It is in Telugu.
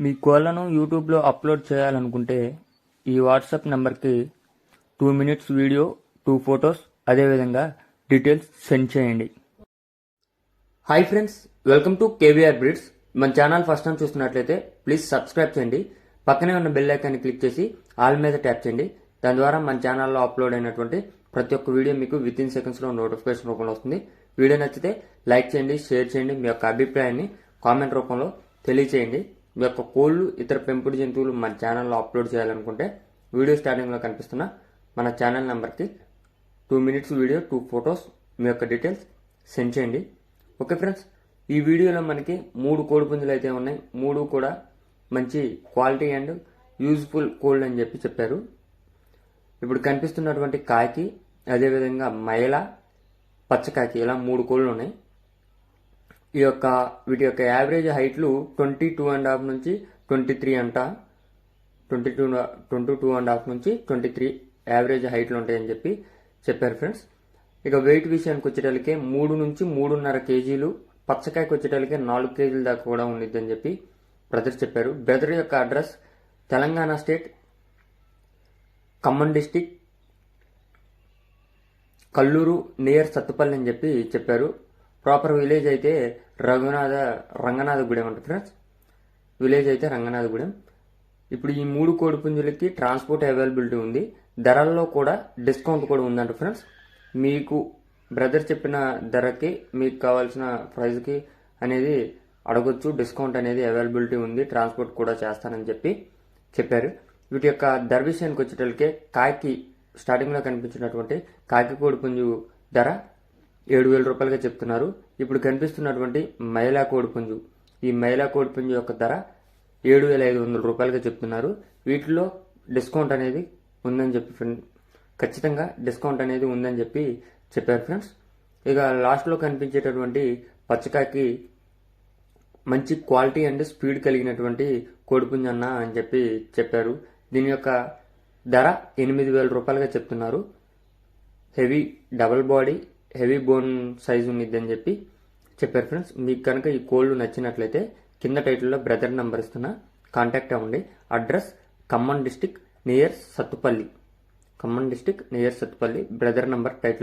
మీ కోళ్లను యూట్యూబ్లో అప్లోడ్ చేయాలనుకుంటే ఈ వాట్సాప్ నెంబర్కి 2 minutes వీడియో, 2 photos, అదేవిధంగా డీటెయిల్స్ సెండ్ చేయండి. Hi friends, welcome to KVR breeds. మన ఛానల్ ఫస్ట్ టైం చూస్తున్నట్లయితే ప్లీజ్ సబ్స్క్రైబ్ చేయండి. పక్కనే ఉన్న బెల్ ఐకాన్ని క్లిక్ చేసి ఆల్ మీద ట్యాప్ చేయండి. దాని ద్వారా మన ఛానల్లో అప్లోడ్ అయినటువంటి ప్రతి ఒక్క వీడియో మీకు విత్ ఇన్ సెకండ్స్లో నోటిఫికేషన్ రూపంలో వస్తుంది. వీడియో నచ్చితే లైక్ చేయండి, షేర్ చేయండి. మీ యొక్క అభిప్రాయాన్ని కామెంట్ రూపంలో తెలియచేయండి. మీ యొక్క కోళ్ళు, ఇతర పెంపుడు జంతువులు మన ఛానల్లో అప్లోడ్ చేయాలనుకుంటే వీడియో స్టార్టింగ్లో కనిపిస్తున్న మన ఛానల్ నెంబర్కి 2 minutes వీడియో, 2 photos, మీ యొక్క డీటెయిల్స్ సెండ్ చేయండి. ఓకే ఫ్రెండ్స్, ఈ వీడియోలో మనకి 3 కోడిపుంజులు అయితే ఉన్నాయి. 3 కూడా మంచి క్వాలిటీ అండ్ యూజ్ఫుల్ కోల్డ్ అని చెప్పారు. ఇప్పుడు కనిపిస్తున్నటువంటి కాకి, అదేవిధంగా మైల, పచ్చకాకి, ఇలా 3 కోళ్ళు ఉన్నాయి. వీటి యొక్క యావరేజ్ హైట్లు 22.5 నుంచి 23 అంట. 22.5 నుంచి 23 యావరేజ్ హైట్లు ఉంటాయని చెప్పారు ఫ్రెండ్స్. ఇక వెయిట్ విషయానికి వచ్చేటప్పటికే 3 నుంచి 3.5 kgs, పచ్చకాయకి వచ్చేటప్పటికే 4 kgs దాకా కూడా ఉండిద్దని బ్రదర్ చెప్పారు. బ్రదర్ యొక్క address Telangana state, Khammam district, Kalluru near Sathupalli అని చెప్పారు. ప్రాపర్ విలేజ్ అయితే రంగనాథగూడెం అంట ఫ్రెండ్స్. విలేజ్ అయితే రంగనాథగూడెం. ఇప్పుడు ఈ 3 కోడిపుంజులకి ట్రాన్స్పోర్ట్ అవైలబిలిటీ ఉంది. ధరల్లో కూడా డిస్కౌంట్ కూడా ఉందంట ఫ్రెండ్స్. మీకు బ్రదర్ చెప్పిన ధరకి మీకు కావాల్సిన ప్రైస్కి అనేది అడగొచ్చు. డిస్కౌంట్ అనేది అవైలబిలిటీ ఉంది. ట్రాన్స్పోర్ట్ కూడా చేస్తానని చెప్పారు. వీటి యొక్క ధర విషయానికి వచ్చేటప్పటికే కాకి, స్టార్టింగ్లో కనిపించినటువంటి కాకి కోడిపుంజు ధర 7,000 రూపాయలుగా చెప్తున్నారు. ఇప్పుడు కనిపిస్తున్నటువంటి మైలా కోడిపుంజు, ఈ మైలా కోడిపుంజు యొక్క ధర 7,500 రూపాయలుగా చెప్తున్నారు. వీటిలో డిస్కౌంట్ అనేది ఉందని ఖచ్చితంగా డిస్కౌంట్ అనేది ఉందని చెప్పారు ఫ్రెండ్స్. ఇక లాస్ట్లో కనిపించేటటువంటి పచ్చకాకి మంచి క్వాలిటీ అండ్ స్పీడ్ కలిగినటువంటి కోడిపుంజు అన్న అని చెప్పారు. దీని యొక్క ధర 8,000 రూపాయలుగా చెప్తున్నారు. Heavy double body, heavy bone size ఉండిద్దని చెప్పారు ఫ్రెండ్స్. మీకు కనుక ఈ కోళ్ళు నచ్చినట్లయితే కింద టైటిల్లో బ్రదర్ నెంబర్ ఇస్తున్నా, కాంటాక్ట్ అవ్వండి. Address Khammam district near Sathupalli, brother number title